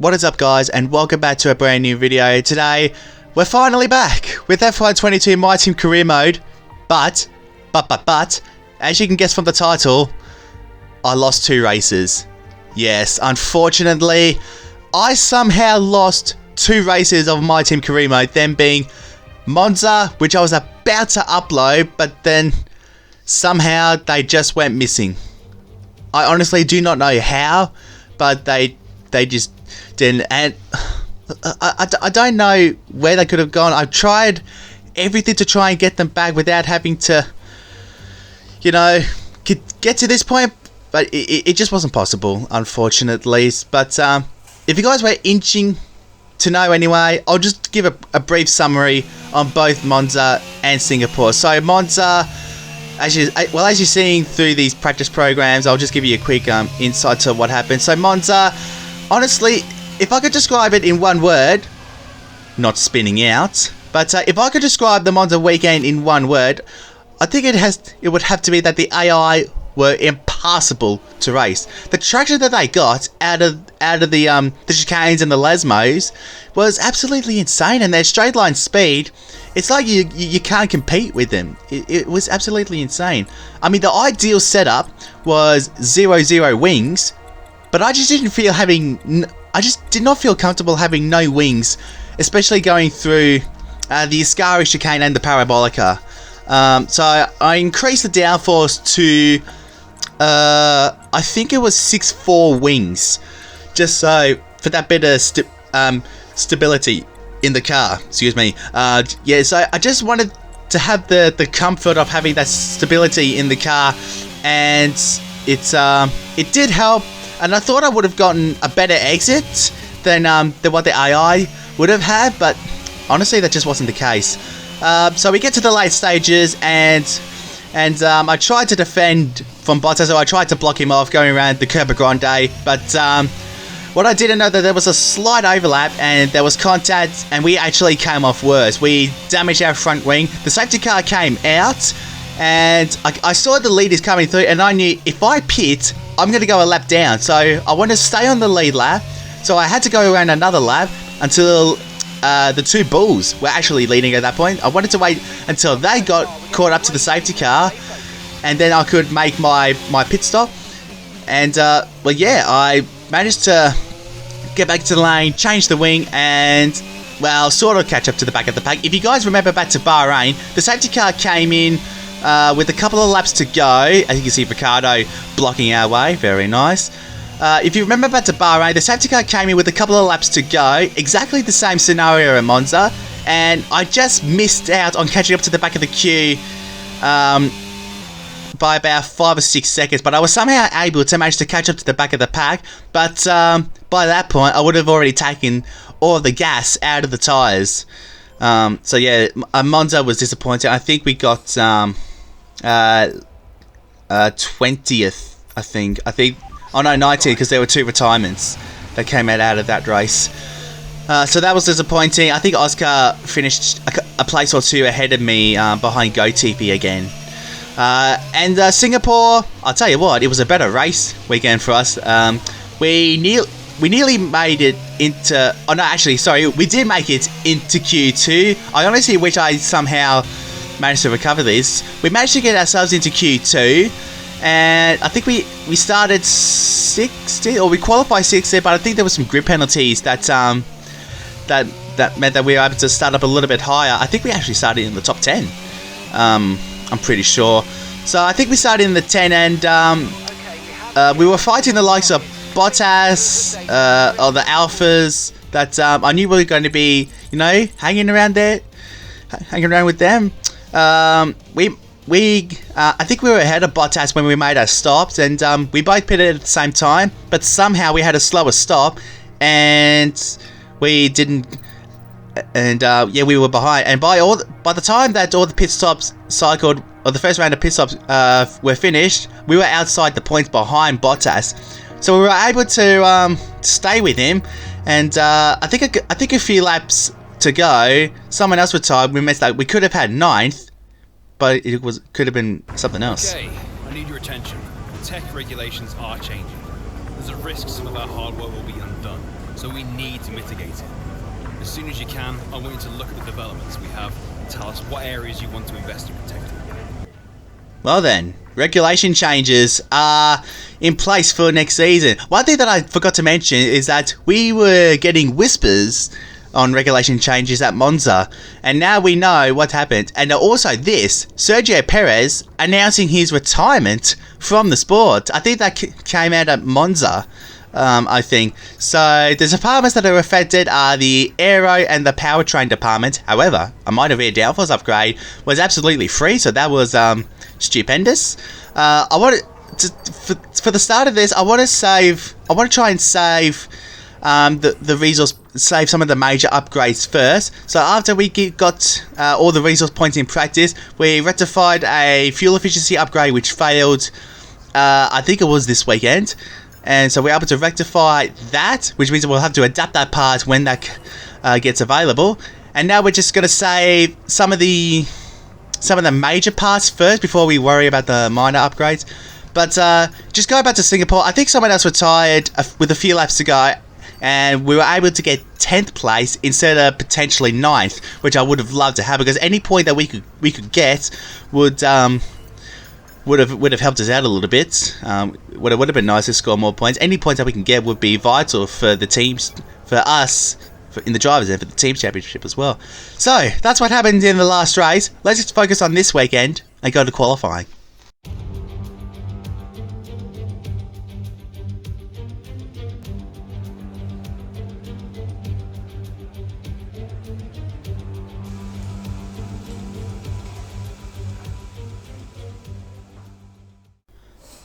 What is up, guys, and welcome back to a brand new video. Today we're finally back with FY22 My Team Career Mode, but as you can guess from the title, I lost 2 races. Yes, unfortunately I somehow lost 2 races of My Team Career Mode, them being Monza, which I was about to upload, but then somehow they just went missing. I honestly do not know how, but they just didn't, and I don't know where they could have gone. I've tried everything to try and get them back without having to, you know, get to this point, but it just wasn't possible, unfortunately. But if you guys were itching to know anyway, I'll just give a brief summary on both Monza and Singapore. So Monza, as you're seeing through these practice programs, I'll just give you a quick insight to what happened. So Monza, honestly, if I could describe it in one word, not spinning out, but if I could describe the Monza weekend in one word, I think it would have to be that the AI were impassable to race. The traction that they got out of the chicanes and the Lesmos was absolutely insane, and their straight line speed, it's like you can't compete with them. It was absolutely insane. I mean, the ideal setup was 0-0 wings, but I just did not feel comfortable having no wings, especially going through the Ascari chicane and the Parabolica. So I increased the downforce to I think it was 6-4 wings, just so for that bit of stability in the car. Excuse me. Yeah, so I just wanted to have the comfort of having that stability in the car, and it did help. And I thought I would have gotten a better exit than what the AI would have had, but honestly, that just wasn't the case. So we get to the late stages, and I tried to defend from Bottas, so I tried to block him off going around the Curva Grande, but what I didn't know, that there was a slight overlap and there was contact, and we actually came off worse. We damaged our front wing. The safety car came out, and I saw the leaders coming through, and I knew if I pit, I'm going to go a lap down. So I wanted to stay on the lead lap, so I had to go around another lap until the 2 bulls were actually leading at that point. I wanted to wait until they got caught up to the safety car, and then I could make my pit stop. And well, yeah, I managed to get back to the lane, change the wing, and well, sort of catch up to the back of the pack. If you guys remember back to Bahrain, the safety car came in with a couple of laps to go. As you can see, Ricardo blocking our way, very nice. If you remember back to Bahrain, the safety car came in with a couple of laps to go, exactly the same scenario in Monza, and I just missed out on catching up to the back of the queue by about 5 or 6 seconds, but I was somehow able to manage to catch up to the back of the pack. But by that point, I would have already taken all of the gas out of the tyres. So yeah, Monza was disappointing. I think we got 20th, I think. Oh no, 19th, because there were 2 retirements that came out of that race. So that was disappointing. I think Oscar finished a place or 2 ahead of me behind GoTP again. And Singapore, I'll tell you what, it was a better race weekend for us. We nearly made it into... Oh no, actually, sorry, we did make it into Q2. I honestly wish I somehow managed to recover this. We managed to get ourselves into Q2, and I think we started 6th, or we qualified 6th, but I think there were some grip penalties that meant that we were able to start up a little bit higher. I think we actually started in the top 10. I'm pretty sure. So I think we started in the 10, and we were fighting the likes of Bottas, or the Alphas, that I knew we were going to be, you know, hanging around with them. I think we were ahead of Bottas when we made our stops, and we both pitted at the same time, but somehow we had a slower stop, and we didn't. And yeah, we were behind. And by the time that all the pit stops cycled, or the first round of pit stops were finished, we were outside the points behind Bottas. So we were able to stay with him. And I think a few laps to go, someone else retired. We missed that. We could have had 9th, but could have been something else. Okay, I need your attention. Tech regulations are changing. There's a risk some of our hardware will be undone. so we need to mitigate it. As soon as you can, I want you to look at the developments we have and tell us what areas you want to invest in protecting. Well then, regulation changes are in place for next season. One thing that I forgot to mention is that we were getting whispers on regulation changes at Monza, and now we know what happened. And also this, Sergio Perez announcing his retirement from the sport. I think that came out at Monza, I think. So the departments that are affected are the aero and the powertrain department. However, a minor rear downforce upgrade was absolutely free, so that was stupendous. I want to, for the start of this, I want to try and save the resource, save some of the major upgrades first. So after we got all the resource points in practice, we rectified a fuel efficiency upgrade which failed, I think it was this weekend, and so we're able to rectify that, which means we'll have to adapt that part when that gets available. And now we're just going to save some of the major parts first before we worry about the minor upgrades. But just going back to Singapore, I think someone else retired with a few laps to go, and we were able to get 10th place instead of potentially 9th, which I would have loved to have, because any point that we could get would have helped us out a little bit. Would have been nice to score more points. Any points that we can get would be vital for the teams, for us, in the drivers and for the team championship as well. So that's what happened in the last race. Let's just focus on this weekend and go to qualifying.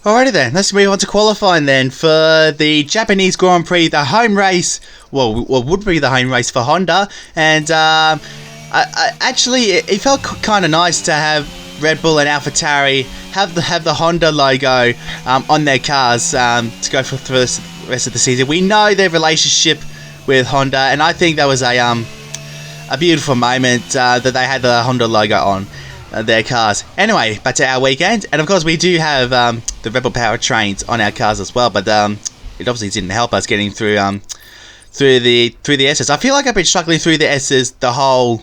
Alrighty then, let's move on to qualifying then for the Japanese Grand Prix, the home race, well would be the home race for Honda, and actually it felt kind of nice to have Red Bull and AlphaTauri have the Honda logo on their cars to go for the rest of the season. We know their relationship with Honda, and I think that was a beautiful moment that they had the Honda logo on their cars. Anyway, back to our weekend, and of course we do have the Rebel powertrains on our cars as well, but it obviously didn't help us getting through the S's. I feel like I've been struggling through the S's the whole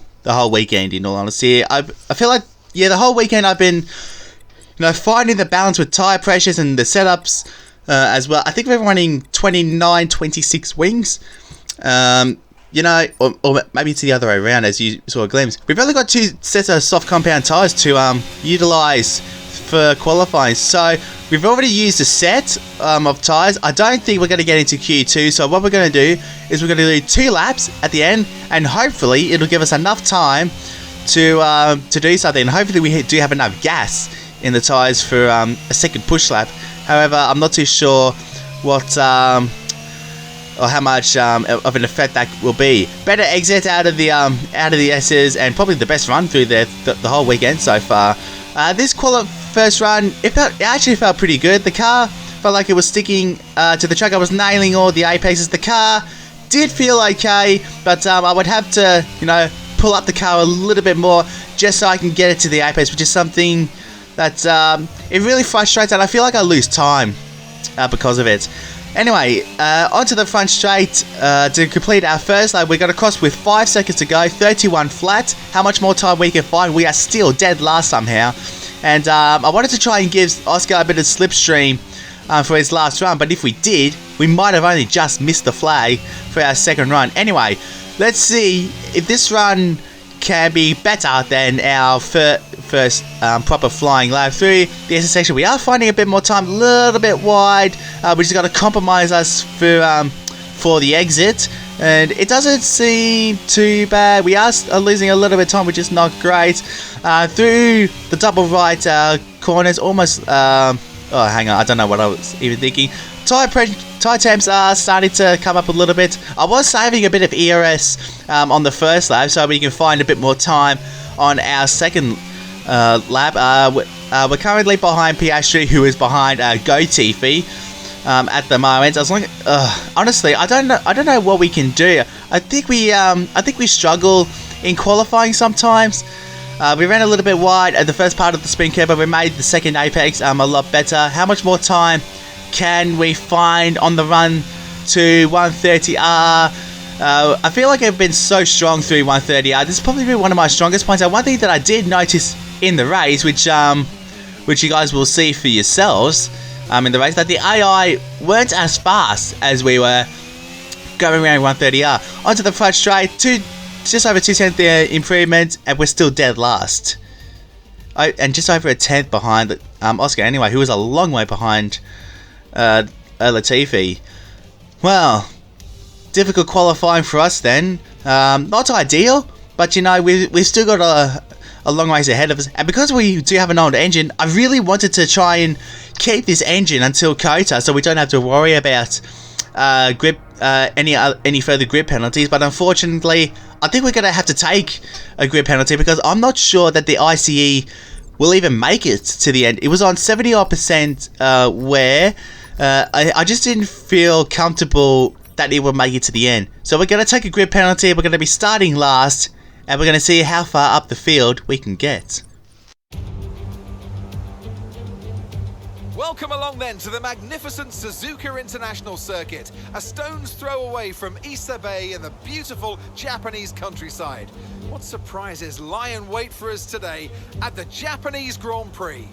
weekend, in all honesty. I feel like, yeah, the whole weekend I've been, finding the balance with tyre pressures and the setups as well. I think we're running 29, 26 wings. Or maybe it's the other way around, as you saw a glimpse. We've only got 2 sets of soft compound tyres to utilise for qualifying. So we've already used a set of tyres. I don't think we're going to get into Q2. So what we're going to do is we're going to do 2 laps at the end, and hopefully it'll give us enough time to do something. Hopefully we do have enough gas in the tyres for a second push lap. However, I'm not too sure what or how much of an effect that will be. Better exit out of the S's, and probably the best run through the whole weekend so far. This first run, it actually felt pretty good. The car felt like it was sticking to the track. I was nailing all the apexes. The car did feel okay, but I would have to, pull up the car a little bit more just so I can get it to the apex, which is something that it really frustrates, and I feel like I lose time because of it. Anyway, onto the front straight to complete our first lap. We got across with 5 seconds to go, 31 flat. How much more time we can find? We are still dead last somehow. And I wanted to try and give Oscar a bit of slipstream for his last run, but if we did, we might have only just missed the flag for our second run. Anyway, let's see if this run can be better than our first proper flying lap through the SS section. We are finding a bit more time, a little bit wide. We just got to compromise us for the exit, and it doesn't seem too bad. We are losing a little bit of time, which is not great. Through the double right corners, almost. Oh, hang on, I don't know what I was even thinking. Tyre temps are starting to come up a little bit. I was saving a bit of ERS on the first lap so we can find a bit more time on our second lap. We're currently behind Piastri, who is behind Gotifi at the moment. Honestly, I don't know what we can do. I think we struggle in qualifying sometimes. We ran a little bit wide at the first part of the sprint curve, but we made the second apex a lot better. How much more time can we find on the run to 130R. I feel like I've been so strong through 130R. This has probably been one of my strongest points. And one thing that I did notice in the race, which you guys will see for yourselves in the race, that the AI weren't as fast as we were going around 130R. Onto the front straight, just over 2% improvement, and we're still dead last. And just over a tenth behind Oscar anyway, who was a long way behind Latifi. Well, difficult qualifying for us then. Not ideal, but you know, we've still got a long ways ahead of us. And because we do have an old engine, I really wanted to try and keep this engine until Kota, so we don't have to worry about any further grip penalties. But unfortunately, I think we're going to have to take a grip penalty because I'm not sure that the ICE will even make it to the end. It was on 70% where I just didn't feel comfortable that it will make it to the end. So we're going to take a grip penalty, we're going to be starting last, and we're going to see how far up the field we can get. Welcome along then to the magnificent Suzuka International Circuit, a stone's throw away from Issa Bay in the beautiful Japanese countryside. What surprises lie in wait for us today at the Japanese Grand Prix?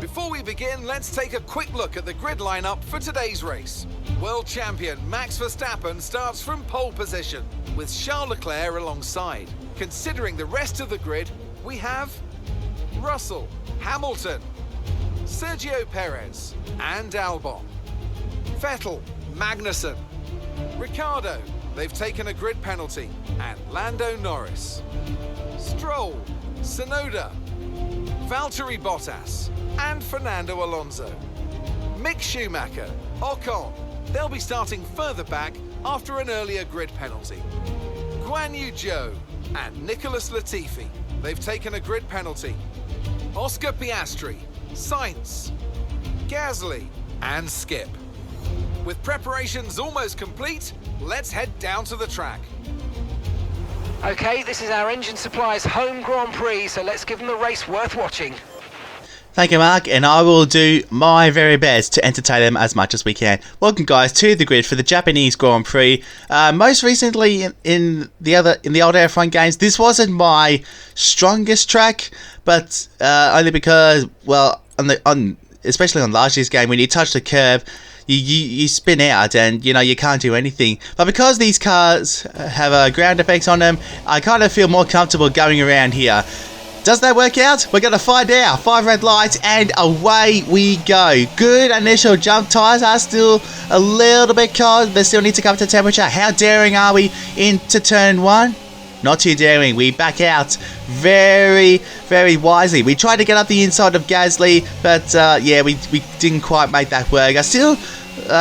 Before we begin, let's take a quick look at the grid lineup for today's race. World champion Max Verstappen starts from pole position, with Charles Leclerc alongside. Considering the rest of the grid, we have Russell, Hamilton, Sergio Perez and Albon, Vettel, Magnussen, Ricciardo, they've taken a grid penalty, and Lando Norris, Stroll, Tsunoda, Valtteri Bottas and Fernando Alonso, Mick Schumacher, Ocon, they'll be starting further back after an earlier grid penalty, Guan Yu Zhou and Nicholas Latifi, they've taken a grid penalty, Oscar Piastri, Sainz, Gasly and Skip. With preparations almost complete, let's head down to the track. Okay, this is our engine supplier's home Grand Prix, so let's give them a race worth watching. Thank you, Mark, and I will do my very best to entertain them as much as we can. Welcome, guys, to the grid for the Japanese Grand Prix. Most recently, in the old F1 games, this wasn't my strongest track, but only because, well, especially on last year's game, when you touch the curb, you spin out, and you know you can't do anything. But because these cars have ground effects on them, I kind of feel more comfortable going around here. Does that work out? We're going to find out. 5 red lights and away we go. Good initial jump. Tyres are still a little bit cold. They still need to come to temperature. How daring are we into turn 1? Not too daring. We back out very, very wisely. We tried to get up the inside of Gasly, but yeah, we didn't quite make that work. I still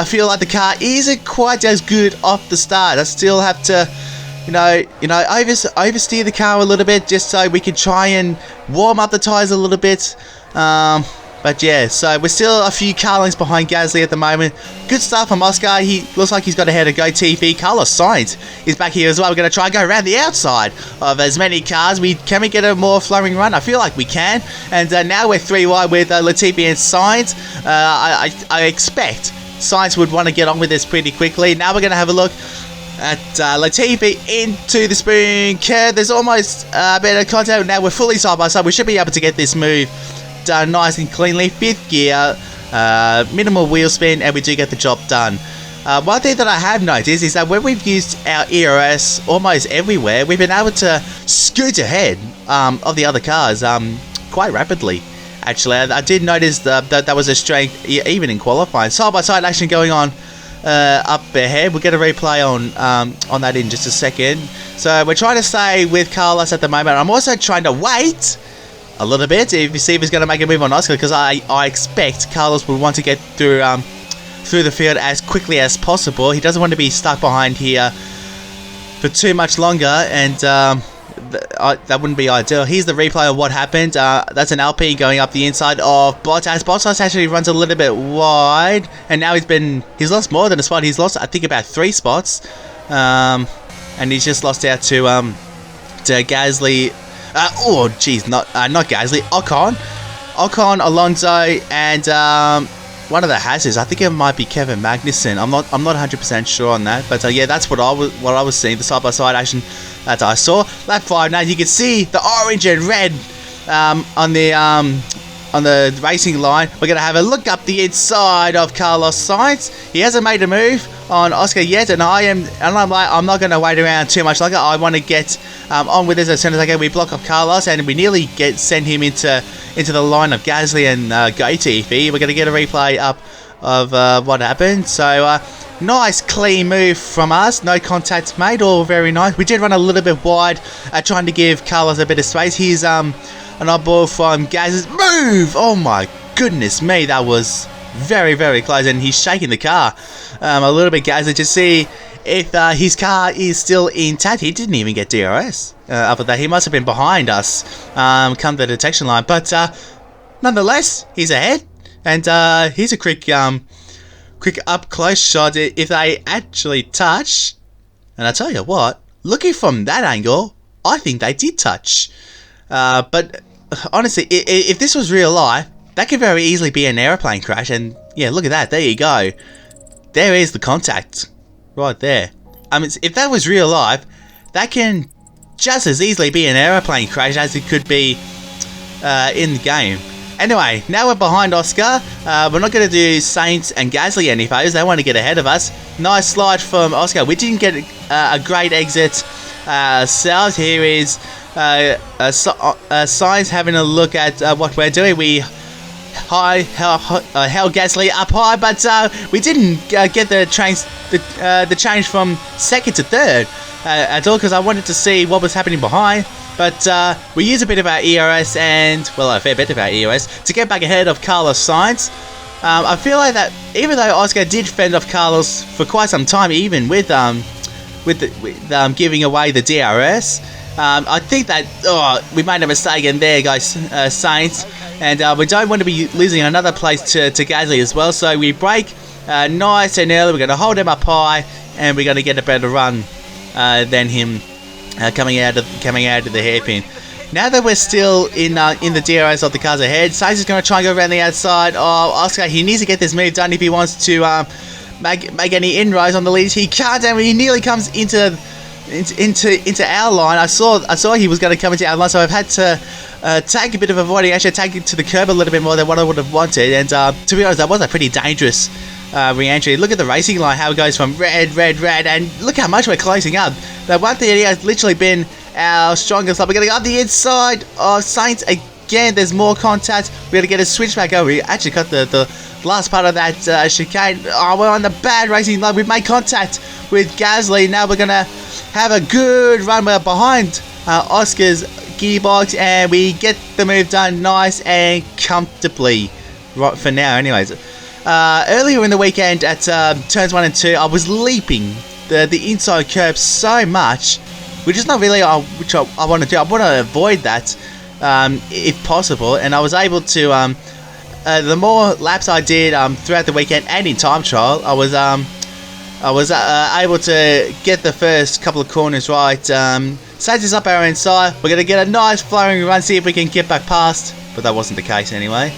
feel like the car isn't quite as good off the start. I still have to oversteer the car a little bit just so we can try and warm up the tyres a little bit. But yeah, so we're still a few car lengths behind Gasly at the moment. Good stuff from Oscar. He looks like he's got ahead of Go TV. Carlos Sainz is back here as well. We're going to try and go around the outside of as many cars. Can we get a more flowing run? I feel like we can. And now we're 3 wide with Latifi and Sainz. I expect Sainz would want to get on with this pretty quickly. Now we're going to have a look at Latifi into the spoon curve. There's almost a bit of contact. Now we're fully side by side. We should be able to get this move done nice and cleanly. 5th gear, minimal wheel spin, and we do get the job done. One thing that I have noticed is that when we've used our ERS almost everywhere, we've been able to scoot ahead of the other cars quite rapidly. Actually, I did notice that was a strength even in qualifying. Side by side action going on up ahead. We'll get a replay on that in just a second. So we're trying to stay with Carlos at the moment. I'm also trying to wait a little bit if you see if he's going to make a move on Oscar, because I expect Carlos will want to get through the field as quickly as possible. He doesn't want to be stuck behind here for too much longer, and that wouldn't be ideal. Here's the replay of what happened. That's an Alpine going up the inside of Bottas. Bottas actually runs a little bit wide, and now he's lost more than a spot. He's lost, I think, about 3 spots, and he's just lost out to Gasly. Not Gasly. Ocon, Alonso, and one of the hazards. I think it might be Kevin Magnussen. I'm not 100% sure on that, but yeah, that's what I was seeing. The side by side action that I saw. Lap 5 now. You can see the orange and red on the racing line. We're gonna have a look up the inside of Carlos Sainz. He hasn't made a move on Oscar yet, and I'm not gonna wait around too much longer. I want to get on with this as soon as I can. We block up Carlos, and we nearly send him into the line of Gasly and Latifi. We're gonna get a replay up of what happened. So nice clean move from us. No contact made. All very nice. We did run a little bit wide, trying to give Carlos a bit of space. He's an oddball from Gasly's move. Oh my goodness me, that was very, very close, and he's shaking the car a little bit, Gasly, to see if his car is still intact. He didn't even get DRS after that. He must have been behind us come the detection line, but nonetheless, he's ahead, and here's a quick up close shot if they actually touch. And I tell you what, looking from that angle, I think they did touch. But honestly, if this was real life, that could very easily be an airplane crash. And yeah, look at that. There you go. There is the contact right there. I mean, if that was real life, that can just as easily be an airplane crash as it could be in the game. Anyway, now we're behind Oscar. We're not going to do Sainz and Gasly any favors. They want to get ahead of us. Nice slide from Oscar. We didn't get a great exit ourselves. Here is Sainz having a look at what we're doing. We held Gasly up high, but we didn't get the change from second to third at all, because I wanted to see what was happening behind. But we used a bit of our ERS and, well, a fair bit of our ERS to get back ahead of Carlos Sainz. I feel like that even though Oscar did fend off Carlos for quite some time, even with giving away the DRS, I think that we made a mistake, and there goes Sainz, and we don't want to be losing another place to Gasly as well. So we brake nice and early. We're going to hold him up high, and we're going to get a better run than him coming out of the hairpin. Now that we're still in the DRS of the cars ahead, Sainz is going to try and go around the outside. Oscar, he needs to get this move done if he wants to make any inroads on the leaders. He can't, and he nearly comes into our line. I saw he was going to come into our line, so I've had to take a bit of avoiding. Actually, take it to the curb a little bit more than what I would have wanted. And to be honest, that was a pretty dangerous re-entry. Look at the racing line, how it goes from red, and look how much we're closing up. That 130 has literally been our strongest. We're going to go up the inside of Sainz again. There's more contact. We're going to get a switch back over. We actually cut the last part of that chicane. We're on the bad racing line. We've made contact with Gasly. Now we're going to have a good run. We're behind Oscar's gearbox, and we get the move done nice and comfortably right for now anyways. Earlier in the weekend at turns 1 and 2, I was leaping the inside curb so much, which is not really which I want to do. I want to avoid that if possible, and I was able to the more laps I did throughout the weekend and in time trial, I was able to get the first couple of corners right. Sainz is up our inside. We're going to get a nice flowing run, see if we can get back past, but that wasn't the case anyway.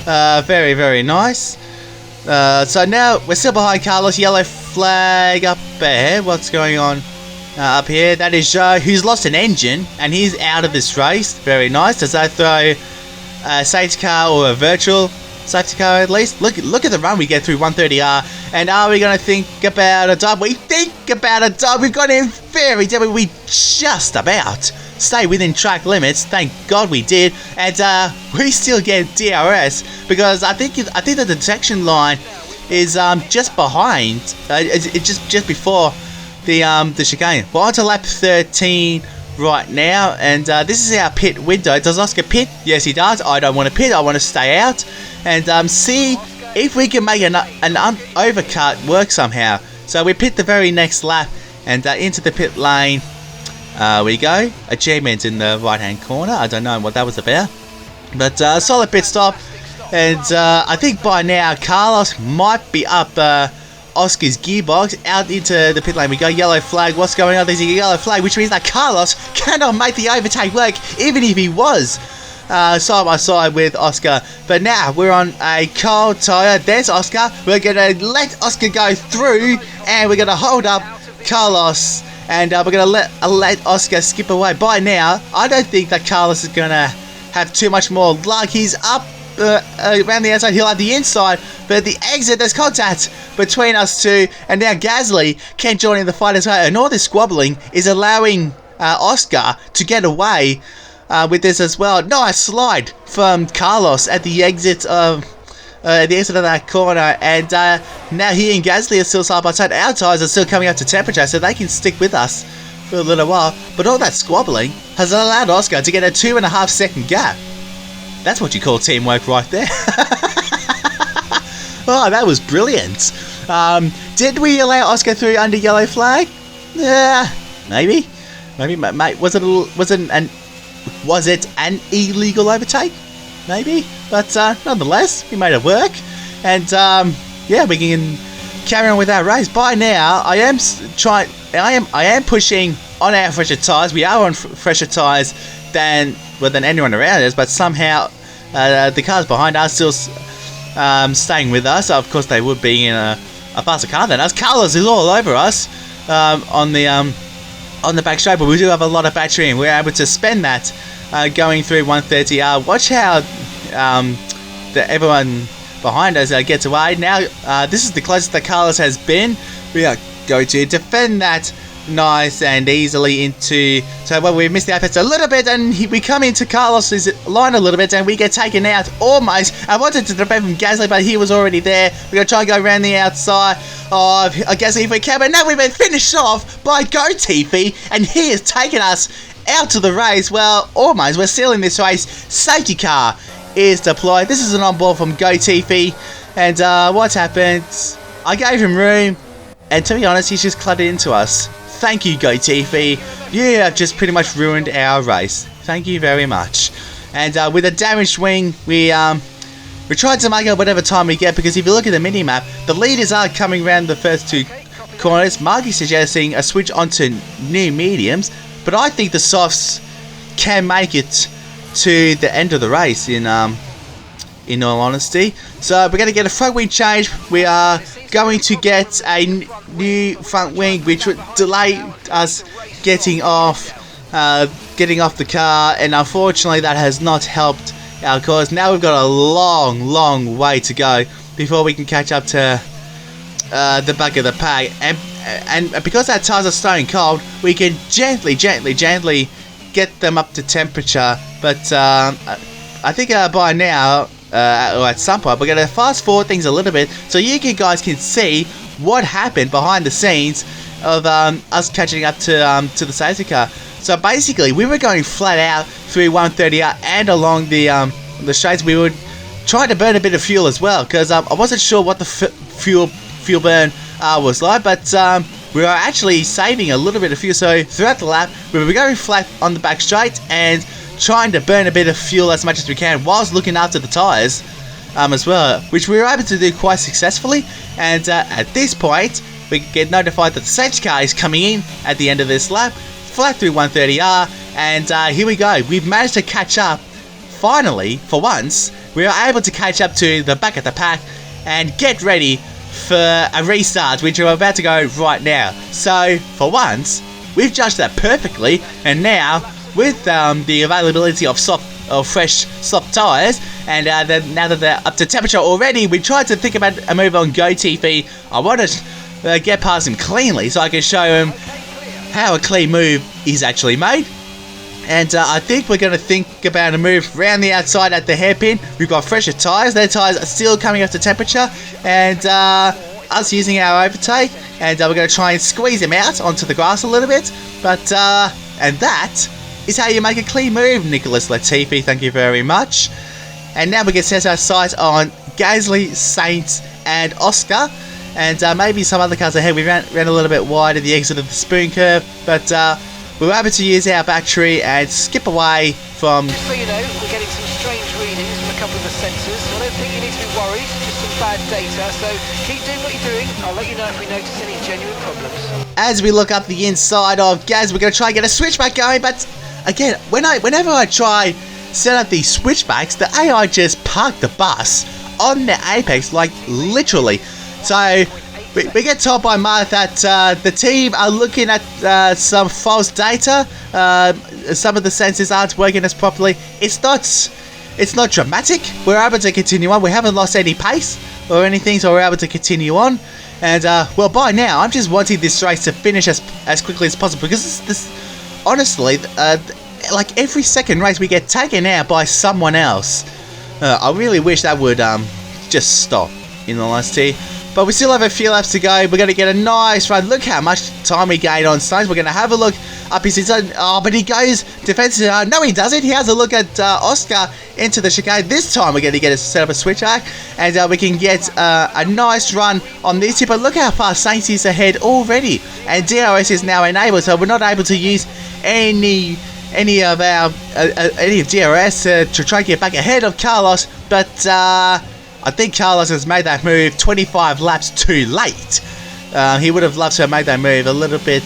Very, very nice. So now we're still behind Carlos. Yellow flag up ahead. What's going on up here? That is Joe, who's lost an engine, and he's out of this race. Very nice. Does that throw a safety car or a virtual safety car at least? Look at the run we get through 130R. And are we going to think about a dub? We think about a dub. We've got in very deep. We just about stay within track limits. Thank God we did. And we still get DRS because I think the detection line is just behind. It's just before the chicane. We're on to lap 13 right now, and this is our pit window. Does Oscar pit? Yes, he does. I don't want to pit. I want to stay out and see if we can make an overcut work somehow. So we pit the very next lap and into the pit lane we go. Achievement in the right hand corner. I don't know what that was about, but solid pit stop. And I think by now Carlos might be up Oscar's gearbox. Out into the pit lane we go. Yellow flag. What's going on? There's a yellow flag, which means that Carlos cannot make the overtake work, even if he was side by side with Oscar. But now we're on a cold tyre. There's Oscar. We're going to let Oscar go through, and we're going to hold up Carlos, and we're going to let Oscar skip away. By now, I don't think that Carlos is going to have too much more luck. He's up around the outside, he'll have the inside, but at the exit there's contact between us two, and now Gasly can join in the fight as well, and all this squabbling is allowing Oscar to get away with this as well. Nice slide from Carlos at the exit of that corner, and now he and Gasly are still side by side. Our tyres are still coming up to temperature, so they can stick with us for a little while, but all that squabbling has allowed Oscar to get a 2.5 second gap. That's what you call teamwork right there. Oh, that was brilliant. Did we allow Oscar through under yellow flag? Yeah, maybe. Mate, was it an illegal overtake? Maybe, but nonetheless, we made it work, and yeah, we can carry on with our race. By now, I am pushing on our fresher tyres. We are on fresher tyres than anyone around us, but somehow the cars behind us still staying with us. Of course, they would be in a faster car than us. Carlos is all over us on the back straight, but we do have a lot of battery, and we're able to spend that going through 130R. Watch how everyone behind us gets away. Now, this is the closest that Carlos has been. We are going to defend that nice and easily into, so well, we missed the apex a little bit, and we come into Carlos's line a little bit, and we get taken out almost. I wanted to defend from Gasly, but he was already there. We're going to try and go around the outside of Gasly if we can, but now we've been finished off by Gotifi, and he has taken us out to the race. Well, almost. We're still in this race. Safety car is deployed. This is an on-board from Gotifi, and what's happened? I gave him room, and to be honest, he's just cluttered into us. Thank you, Gotifi. You have just pretty much ruined our race. Thank you very much. And with a damaged wing, we tried to make up whatever time we get, because if you look at the mini-map, the leaders are coming around the first two corners. Mark is suggesting a switch onto new mediums, but I think the softs can make it to the end of the race, in all honesty. So we're going to get a front wing change. We are going to get a new front wing, which would delay us getting off the car, and unfortunately that has not helped our cause. Now we've got a long way to go before we can catch up to the back of the pack, and because our tyres are stone cold, we can gently get them up to temperature. But I think by now, or at some point, we're going to fast forward things a little bit so you guys can see what happened behind the scenes of us catching up to the safety car. So basically, we were going flat out through 130R and along the straights. We would try to burn a bit of fuel as well, because I wasn't sure what the fuel burn was like, but we were actually saving a little bit of fuel. So throughout the lap, we were going flat on the back straight and trying to burn a bit of fuel as much as we can, whilst looking after the tyres as well, which we were able to do quite successfully. And at this point, we get notified that the safety car is coming in at the end of this lap, flat through 130R, and here we go. We've managed to catch up. Finally, for once, we are able to catch up to the back of the pack and get ready for a restart, which we're about to go right now. So, for once, we've judged that perfectly, and now, with the availability of fresh soft tyres, and now that they're up to temperature already, we tried to think about a move on Gotifi. I want to get past him cleanly so I can show him how a clean move is actually made. And I think we're going to think about a move around the outside at the hairpin. We've got fresher tyres. Their tyres are still coming up to temperature, and us using our overtake, and we're going to try and squeeze him out onto the grass a little bit. But and that is how you make a clean move, Nicholas Latifi. Thank you very much. And now we can set our sights on Gasly, Sainz, and Oscar, and maybe some other cars ahead. We ran a little bit wide at the exit of the spoon curve, but we were able to use our battery and skip away from... Just so you know, we're getting some strange readings from a couple of the sensors. I don't think you need to be worried, just some bad data, so keep doing what you're doing. I'll let you know if we notice any genuine problems. As we look up the inside of Gaz, we're going to try and get a switchback going, but again, whenever I try set up these switchbacks, the AI just parked the bus on the apex, like literally. So we get told by Mark that the team are looking at some false data. Some of the sensors aren't working as properly. It's not dramatic. We're able to continue on. We haven't lost any pace or anything, so we're able to continue on. And well, by now, I'm just wanting this race to finish as quickly as possible, because this honestly, like every second race we get taken out by someone else. I really wish that would just stop, in all honesty. But we still have a few laps to go. We're going to get a nice run. Look how much time we gain on Stones. We're going to have a look up his inside. Oh, but he goes defensive. No, he doesn't. He has a look at Oscar into the chicane. This time we're going to get to set up a switch arc, and we can get a nice run on this here. But look how far Saints is ahead already. And DRS is now enabled, so we're not able to use any of DRS to try and get back ahead of Carlos. But I think Carlos has made that move 25 laps too late. He would have loved to have made that move a little bit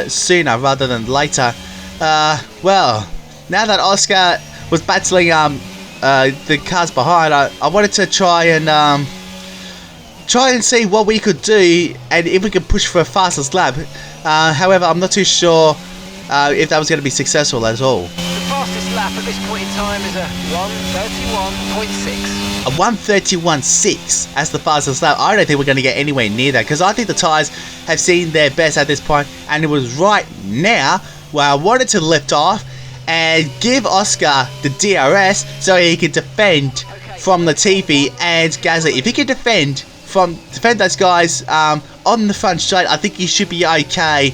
sooner rather than later. Well, now that Oscar was battling the cars behind, I wanted to try and see what we could do and if we could push for a fastest lap. However, I'm not too sure if that was going to be successful at all. The fastest lap at this point in time is a 1:31.6. A 1:31.6 as the fastest lap. I don't think we're going to get anywhere near that, because I think the tyres have seen their best at this point, and it was right now where I wanted to lift off and give Oscar the DRS so he could defend from Latifi and Gasly. If he can defend those guys on the front straight, I think he should be okay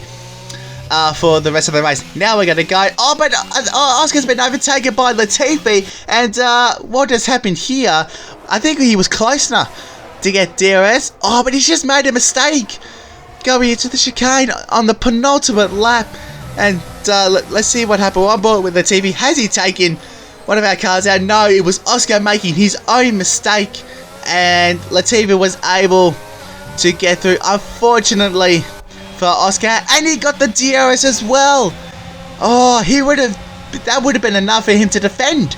for the rest of the race. Now we're going to go. Oh, but Oscar's been overtaken by Latifi, and what has happened here? I think he was close enough to get DRS. Oh, but he's just made a mistake going into the chicane on the penultimate lap. And let's see what happened. I'm bored with Latifi. Has he taken one of our cars out? No, it was Oscar making his own mistake, and Latifi was able to get through. Unfortunately for Oscar, and he got the DRS as well. Oh, that would have been enough for him to defend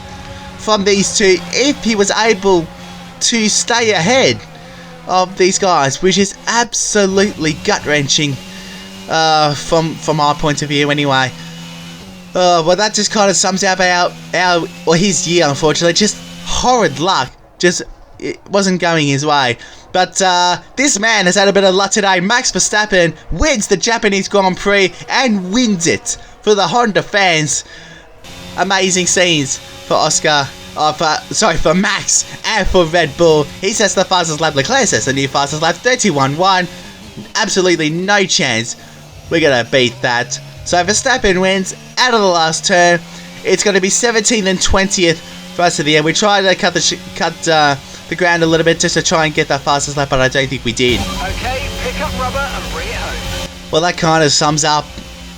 from these two if he was able to stay ahead of these guys, which is absolutely gut-wrenching from our point of view anyway. Well, that just kind of sums up his year, unfortunately. Just horrid luck. It wasn't going his way. But this man has had a bit of luck today. Max Verstappen wins the Japanese Grand Prix and wins it for the Honda fans. Amazing scenes for Oscar. For Max and for Red Bull. He sets the fastest lap. Leclerc sets the new fastest lap, 31.1. Absolutely no chance we're going to beat that. So Verstappen wins out of the last turn. It's going to be 17th and 20th for us at the end. We tried to cut the ground a little bit just to try and get that fastest lap, but I don't think we did. Okay, pick up rubber and bring it home. Well, that kind of sums up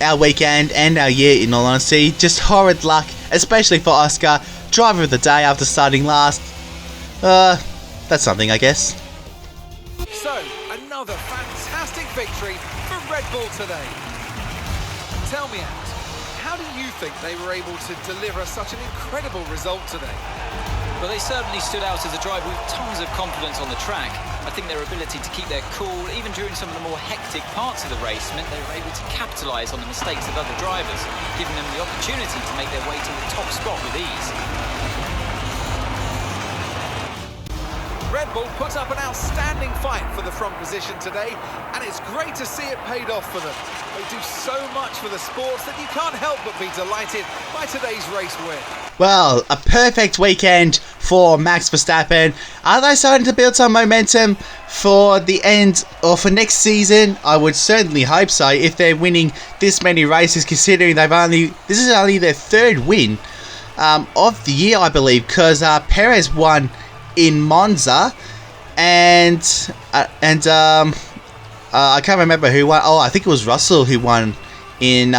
our weekend and our year, in all honesty. Just horrid luck, especially for Oscar, driver of the day after starting last. That's something, I guess. So, another fantastic victory for Red Bull today. Tell me, Ant, how do you think they were able to deliver such an incredible result today? Well, they certainly stood out as a driver with tons of confidence on the track. I think their ability to keep their cool, even during some of the more hectic parts of the race, meant they were able to capitalise on the mistakes of other drivers, giving them the opportunity to make their way to the top spot with ease. Red Bull puts up an outstanding fight for the front position today, and it's great to see it paid off for them. They do so much for the sports that you can't help but be delighted by today's race win. Well, a perfect weekend for Max Verstappen. Are they starting to build some momentum for the end or for next season? I would certainly hope so, if they're winning this many races, considering this is only their third win of the year, I believe, because Perez won in Monza, and I can't remember who won. Oh, I think it was Russell who won in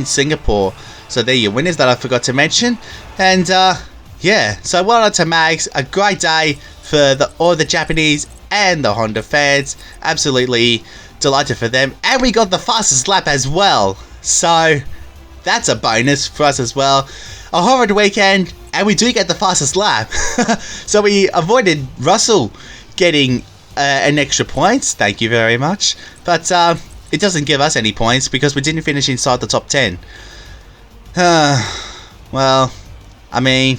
Singapore. So there are your winners that I forgot to mention. And yeah, so well done to Max. A great day for all the Japanese and the Honda fans. Absolutely delighted for them. And we got the fastest lap as well. So that's a bonus for us as well. A horrid weekend and we do get the fastest lap. So we avoided Russell getting an extra point. Thank you very much. But it doesn't give us any points because we didn't finish inside the top 10. Well, I mean,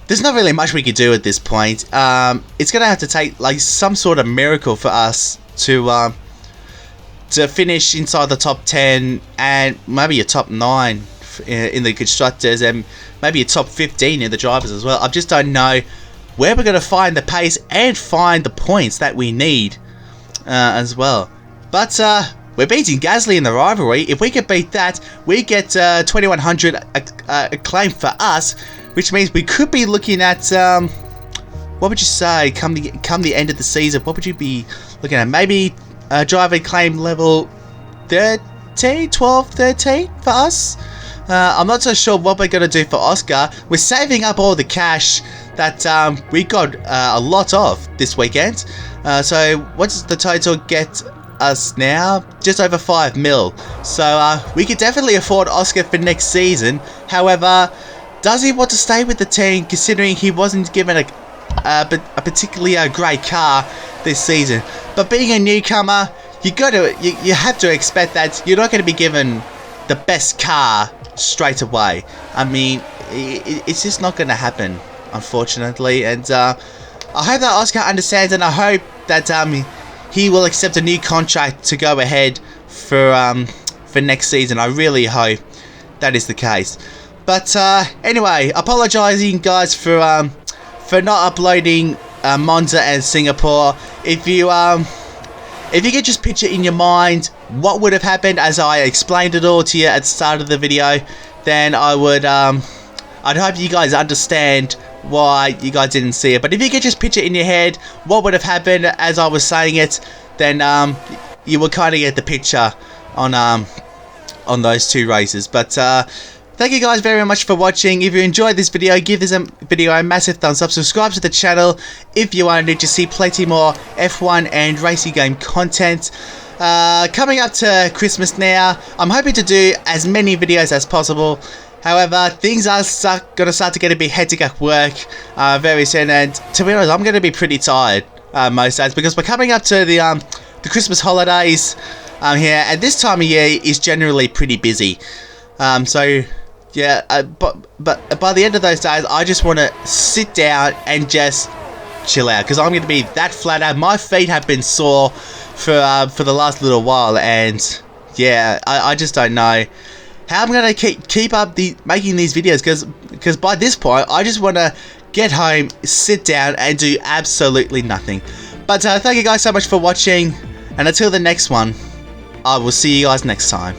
there's not really much we could do at this point. It's gonna have to take like some sort of miracle for us to finish inside the top 10 and maybe a top 9 in the constructors and maybe a top 15 in the drivers as well. I just don't know where we're gonna find the pace and find the points that we need as well. But we're beating Gasly in the rivalry. If we could beat that, we get 2100 acclaim for us, which means we could be looking at what would you say come the end of the season? What would you be looking at? Maybe driver claim level 13, 12, 13 for us. I'm not so sure what we're going to do for Oscar. We're saving up all the cash that we got a lot of this weekend. So what does the total get us now? Just over 5 mil. So we could definitely afford Oscar for next season. However, does he want to stay with the team considering he wasn't given a particularly great car this season? But being a newcomer, you have to expect that you're not going to be given the best car straight away. I mean, it's just not going to happen, unfortunately. And I hope that Oscar understands, and I hope that he will accept a new contract to go ahead for next season. I really hope that is the case. But anyway, apologizing guys for not uploading Monza and Singapore. If you could just picture in your mind what would have happened as I explained it all to you at the start of the video, then I'd hope you guys understand why you guys didn't see it. But if you could just picture in your head what would have happened as I was saying it, then you will kind of get the picture on those two races. But thank you guys very much for watching. If you enjoyed this video, give this video a massive thumbs up. Subscribe to the channel if you are new to see plenty more F1 and racing game content. Coming up to Christmas now, I'm hoping to do as many videos as possible. However, things are going to start to get a bit hectic at work very soon, and to be honest, I'm going to be pretty tired most days because we're coming up to the Christmas holidays here, and this time of year is generally pretty busy. So yeah, but by the end of those days, I just want to sit down and just chill out because I'm going to be that flat out. My feet have been sore for the last little while, and yeah, I just don't know how I'm going to keep up making these videos because by this point, I just want to get home, sit down, and do absolutely nothing. But thank you guys so much for watching, and until the next one, I will see you guys next time.